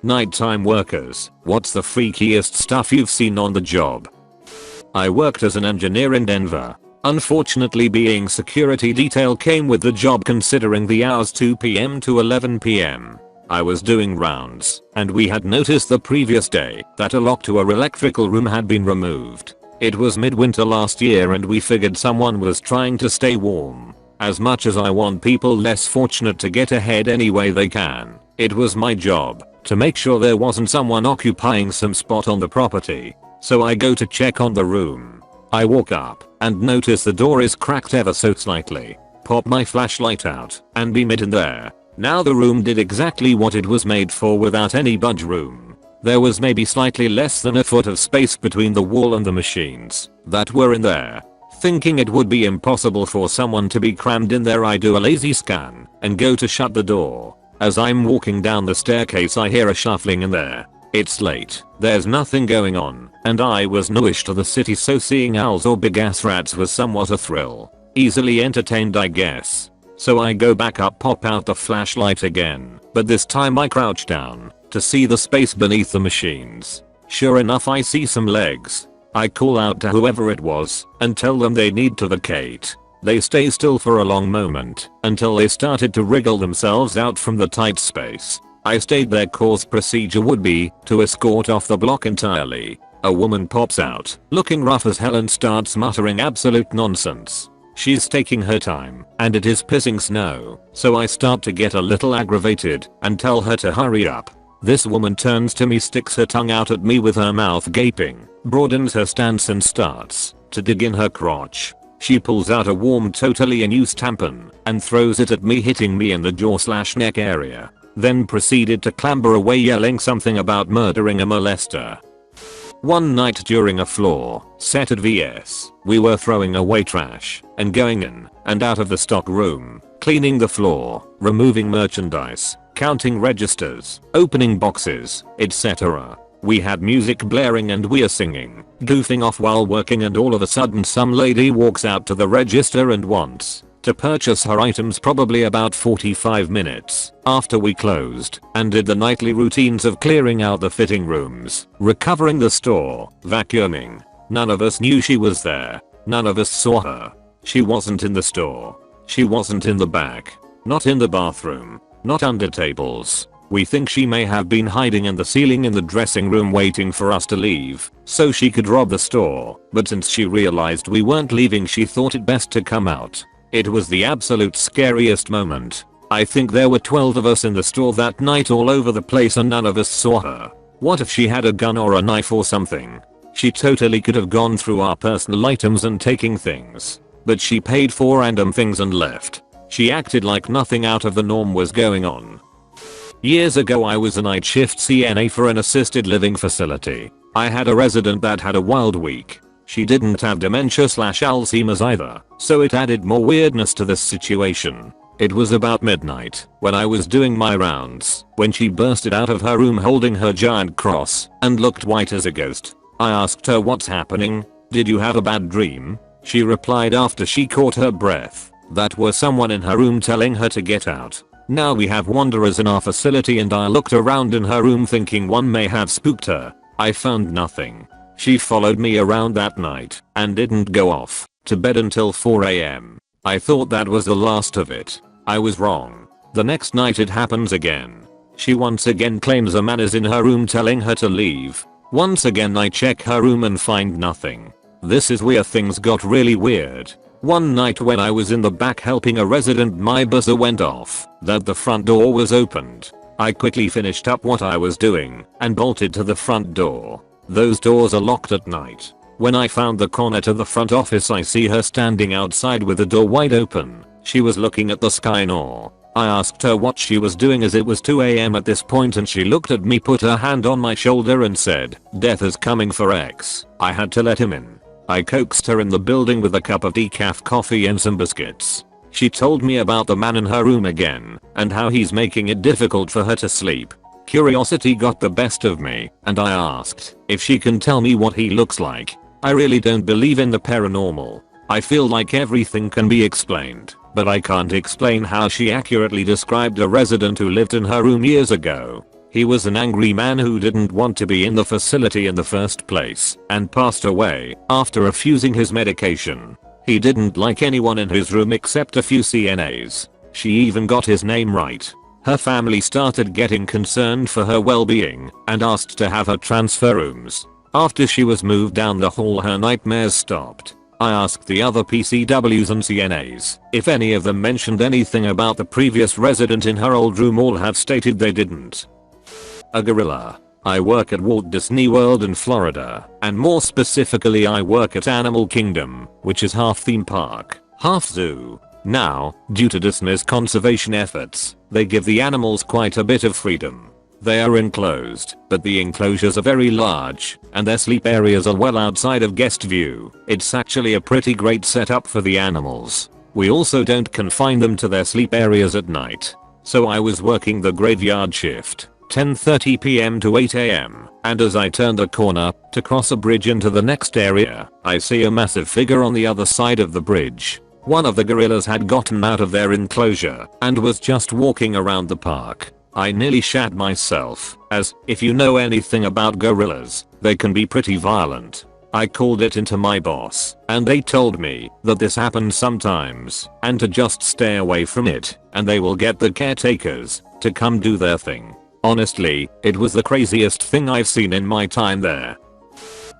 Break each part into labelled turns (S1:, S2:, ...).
S1: Nighttime workers, what's the freakiest stuff you've seen on the job? I worked as an engineer in Denver. Unfortunately, being security detail came with the job considering the hours 2 p.m. to 11 p.m. I was doing rounds, and we had noticed the previous day that a lock to our electrical room had been removed. It was midwinter last year and we figured someone was trying to stay warm. As much as I want people less fortunate to get ahead any way they can, it was my job to make sure there wasn't someone occupying some spot on the property. So I go to check on the room. I walk up and notice the door is cracked ever so slightly. Pop my flashlight out and beam it in there. Now the room did exactly what it was made for without any budge room. There was maybe slightly less than a foot of space between the wall and the machines that were in there. Thinking it would be impossible for someone to be crammed in there, I do a lazy scan and go to shut the door. As I'm walking down the staircase, I hear a shuffling in there. It's late, there's nothing going on, and I was newish to the city, so seeing owls or big ass rats was somewhat a thrill. Easily entertained, I guess. So I go back up, pop out the flashlight again, but this time I crouch down to see the space beneath the machines. Sure enough, I see some legs. I call out to whoever it was and tell them they need to vacate. They stay still for a long moment until they started to wriggle themselves out from the tight space. I stayed there cause procedure would be to escort off the block entirely. A woman pops out looking rough as hell and starts muttering absolute nonsense. She's taking her time and it is pissing snow, so I start to get a little aggravated and tell her to hurry up. This woman turns to me, sticks her tongue out at me with her mouth gaping, broadens her stance and starts to dig in her crotch. She pulls out a warm, totally unused tampon and throws it at me, hitting me in the jaw/neck area. Then proceeded to clamber away yelling something about murdering a molester. One night during a floor set at VS, we were throwing away trash and going in and out of the stock room, cleaning the floor, removing merchandise, counting registers, opening boxes, etc. We had music blaring and we're singing, goofing off while working, and all of a sudden some lady walks out to the register and wants to purchase her items, probably about 45 minutes after we closed and did the nightly routines of clearing out the fitting rooms, recovering the store, vacuuming. None of us knew she was there. None of us saw her. She wasn't in the store. She wasn't in the back. Not in the bathroom. Not under tables. We think she may have been hiding in the ceiling in the dressing room waiting for us to leave so she could rob the store, but since she realized we weren't leaving, she thought it best to come out. It was the absolute scariest moment. I think there were 12 of us in the store that night, all over the place, and none of us saw her. What if she had a gun or a knife or something? She totally could have gone through our personal items and taking things. But she paid for random things and left. She acted like nothing out of the norm was going on. Years ago, I was a night shift CNA for an assisted living facility. I had a resident that had a wild week. She didn't have dementia/Alzheimer's either, so it added more weirdness to this situation. It was about midnight when I was doing my rounds when she bursted out of her room holding her giant cross and looked white as a ghost. I asked her, what's happening? Did you have a bad dream? She replied after she caught her breath that was someone in her room telling her to get out. Now we have wanderers in our facility and I looked around in her room thinking one may have spooked her. I found nothing. She followed me around that night and didn't go off to bed until 4 a.m. I thought that was the last of it. I was wrong. The next night it happens again. She once again claims a man is in her room telling her to leave. Once again I check her room and find nothing. This is where things got really weird. One night when I was in the back helping a resident, my buzzer went off that the front door was opened. I quickly finished up what I was doing and bolted to the front door. Those doors are locked at night. When I found the corner to the front office, I see her standing outside with the door wide open. She was looking at the sky in awe. I asked her what she was doing as it was 2 a.m. at this point, and she looked at me, put her hand on my shoulder and said, "Death is coming for X." I had to let him in. I coaxed her in the building with a cup of decaf coffee and some biscuits. She told me about the man in her room again and how he's making it difficult for her to sleep. Curiosity got the best of me and I asked if she can tell me what he looks like. I really don't believe in the paranormal. I feel like everything can be explained, but I can't explain how she accurately described a resident who lived in her room years ago. He was an angry man who didn't want to be in the facility in the first place and passed away after refusing his medication. He didn't like anyone in his room except a few CNAs. She even got his name right. Her family started getting concerned for her well-being and asked to have her transfer rooms. After she was moved down the hall, her nightmares stopped. I asked the other PCWs and CNAs if any of them mentioned anything about the previous resident in her old room. All have stated they didn't. A gorilla. I work at Walt Disney World in Florida, and more specifically I work at Animal Kingdom, which is half theme park, half zoo. Now, due to Disney's conservation efforts, they give the animals quite a bit of freedom. They are enclosed, but the enclosures are very large, and their sleep areas are well outside of guest view. It's actually a pretty great setup for the animals. We also don't confine them to their sleep areas at night. So I was working the graveyard shift, 10:30 PM to 8 AM, and as I turned a corner to cross a bridge into the next area, I see a massive figure on the other side of the bridge. One of the gorillas had gotten out of their enclosure and was just walking around the park. I nearly shat myself, as, if you know anything about gorillas, they can be pretty violent. I called it into my boss, and they told me that this happens sometimes, and to just stay away from it, and they will get the caretakers to come do their thing. Honestly, it was the craziest thing I've seen in my time there.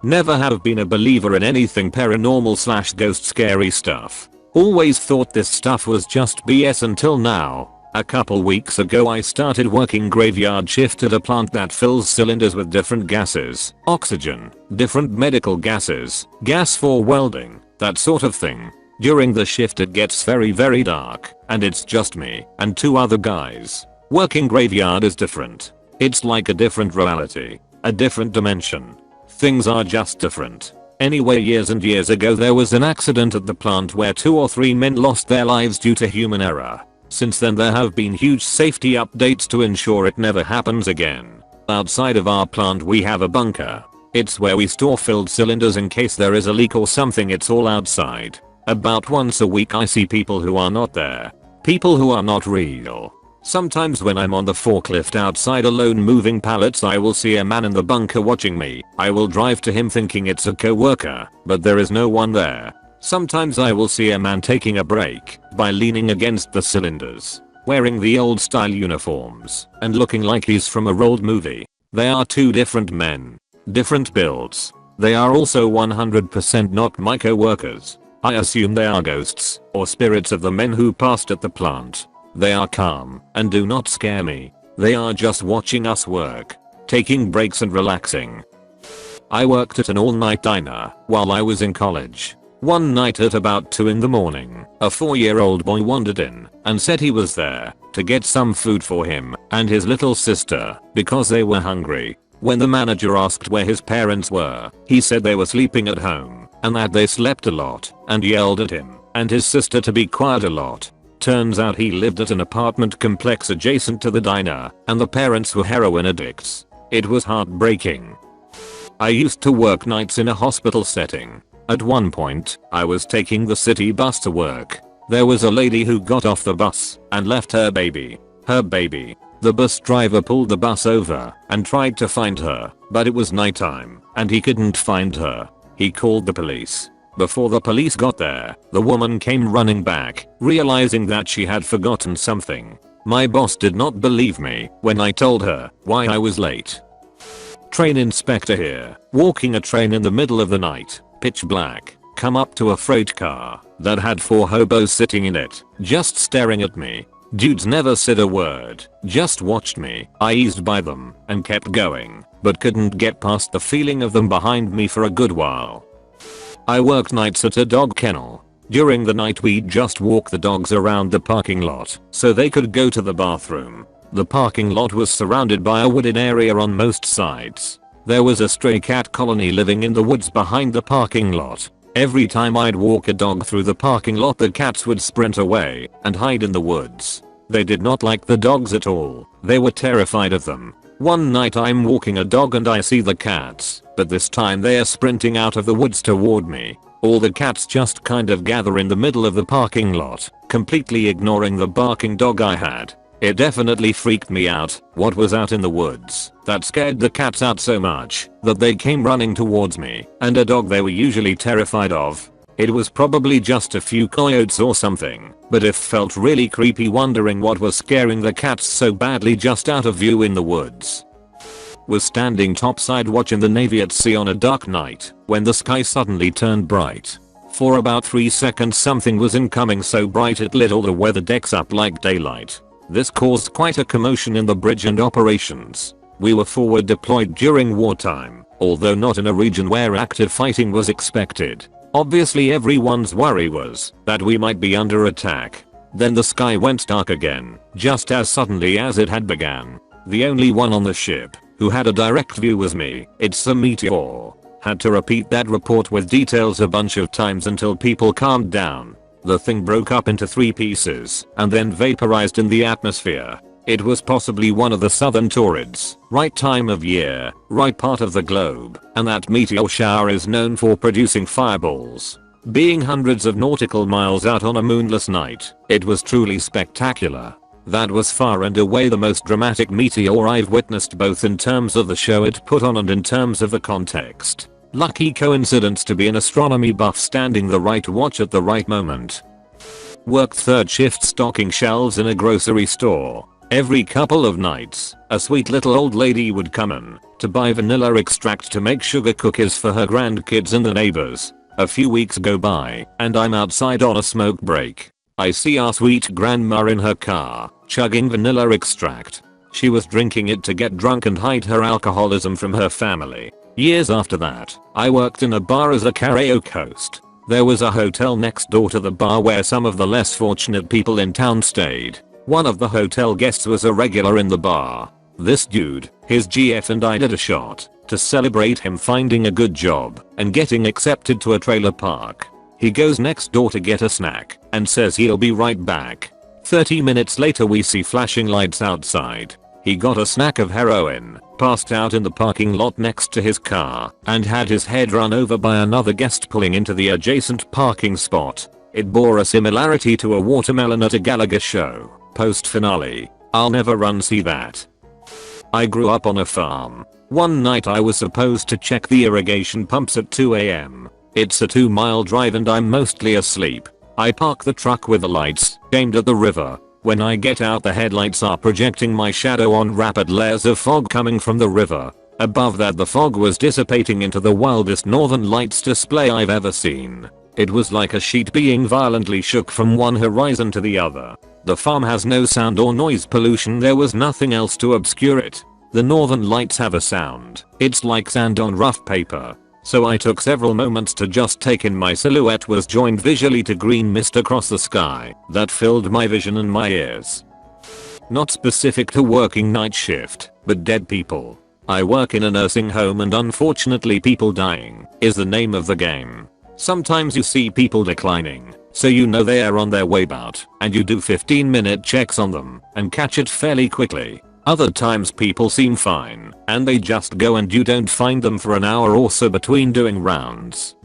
S1: Never have been a believer in anything paranormal / ghost scary stuff. Always thought this stuff was just BS until now. A couple weeks ago I started working graveyard shift at a plant that fills cylinders with different gases, oxygen, different medical gases, gas for welding, that sort of thing. During the shift it gets very dark, and it's just me and 2 other guys. Working graveyard is different. It's like a different reality, a different dimension. Things are just different. Anyway, years and years ago there was an accident at the plant where 2 or 3 men lost their lives due to human error. Since then there have been huge safety updates to ensure it never happens again. Outside of our plant we have a bunker. It's where we store filled cylinders in case there is a leak or something. It's all outside. About once a week I see people who are not there. People who are not real. Sometimes when I'm on the forklift outside alone moving pallets I will see a man in the bunker watching me. I will drive to him thinking it's a coworker, but there is no one there. Sometimes I will see a man taking a break by leaning against the cylinders, wearing the old style uniforms and looking like he's from a old movie. They are 2 different men, different builds. They are also 100% not my coworkers. I assume they are ghosts or spirits of the men who passed at the plant. They are calm and do not scare me. They are just watching us work, taking breaks and relaxing. I worked at an all-night diner while I was in college. One night at about 2 in the morning, a 4-year-old boy wandered in and said he was there to get some food for him and his little sister because they were hungry. When the manager asked where his parents were, he said they were sleeping at home and that they slept a lot and yelled at him and his sister to be quiet a lot. Turns out he lived at an apartment complex adjacent to the diner and the parents were heroin addicts. It was heartbreaking. I used to work nights in a hospital setting. At one point, I was taking the city bus to work. There was a lady who got off the bus and left her baby. The bus driver pulled the bus over and tried to find her, but it was nighttime and he couldn't find her. He called the police. Before the police got there, the woman came running back, realizing that she had forgotten something. My boss did not believe me when I told her why I was late. Train inspector here, walking a train in the middle of the night, pitch black, come up to a freight car that had 4 hobos sitting in it, just staring at me. Dudes never said a word, just watched me. I eased by them and kept going, but couldn't get past the feeling of them behind me for a good while. I worked nights at a dog kennel. During the night we'd just walk the dogs around the parking lot so they could go to the bathroom. The parking lot was surrounded by a wooded area on most sides. There was a stray cat colony living in the woods behind the parking lot. Every time I'd walk a dog through the parking lot the cats would sprint away and hide in the woods. They did not like the dogs at all. They were terrified of them. One night I'm walking a dog and I see the cats, but this time they are sprinting out of the woods toward me. All the cats just kind of gather in the middle of the parking lot, completely ignoring the barking dog I had. It definitely freaked me out. What was out in the woods that scared the cats out so much that they came running towards me and a dog they were usually terrified of? It was probably just a few coyotes or something, but it felt really creepy wondering what was scaring the cats so badly just out of view in the woods. Was standing topside watching the Navy at sea on a dark night when the sky suddenly turned bright. For about 3 seconds something was incoming so bright it lit all the weather decks up like daylight. This caused quite a commotion in the bridge and operations. We were forward deployed during wartime, although not in a region where active fighting was expected. Obviously everyone's worry was that we might be under attack. Then the sky went dark again, just as suddenly as it had began. The only one on the ship who had a direct view was me. It's a meteor. Had to repeat that report with details a bunch of times until people calmed down. The thing broke up into 3 pieces and then vaporized in the atmosphere. It was possibly one of the southern Taurids. Right time of year, right part of the globe, and that meteor shower is known for producing fireballs. Being hundreds of nautical miles out on a moonless night, it was truly spectacular. That was far and away the most dramatic meteor I've witnessed, both in terms of the show it put on and in terms of the context. Lucky coincidence to be an astronomy buff standing the right watch at the right moment. Worked third shift stocking shelves in a grocery store. Every couple of nights, a sweet little old lady would come in to buy vanilla extract to make sugar cookies for her grandkids and the neighbors. A few weeks go by, and I'm outside on a smoke break. I see our sweet grandma in her car, chugging vanilla extract. She was drinking it to get drunk and hide her alcoholism from her family. Years after that, I worked in a bar as a karaoke host. There was a hotel next door to the bar where some of the less fortunate people in town stayed. One of the hotel guests was a regular in the bar. This dude, his GF and I did a shot to celebrate him finding a good job and getting accepted to a trailer park. He goes next door to get a snack and says he'll be right back. 30 minutes later we see flashing lights outside. He got a snack of heroin, passed out in the parking lot next to his car, and had his head run over by another guest pulling into the adjacent parking spot. It bore a similarity to a watermelon at a Gallagher show. Post finale. I'll never see that. I grew up on a farm. One night I was supposed to check the irrigation pumps at 2 AM. It's a 2-mile drive and I'm mostly asleep. I park the truck with the lights aimed at the river. When I get out, the headlights are projecting my shadow on rapid layers of fog coming from the river. Above that, the fog was dissipating into the wildest northern lights display I've ever seen. It was like a sheet being violently shook from one horizon to the other. The farm has no sound or noise pollution. There was nothing else to obscure it. The northern lights have a sound. It's like sand on rough paper. So I took several moments to just take in my silhouette was joined visually to green mist across the sky that filled my vision and my ears. Not specific to working night shift, but dead people. I work in a nursing home and unfortunately people dying is the name of the game. Sometimes you see people declining, so you know they are on their way out, and you do 15-minute checks on them and catch it fairly quickly. Other times people seem fine and they just go and you don't find them for an hour or so between doing rounds.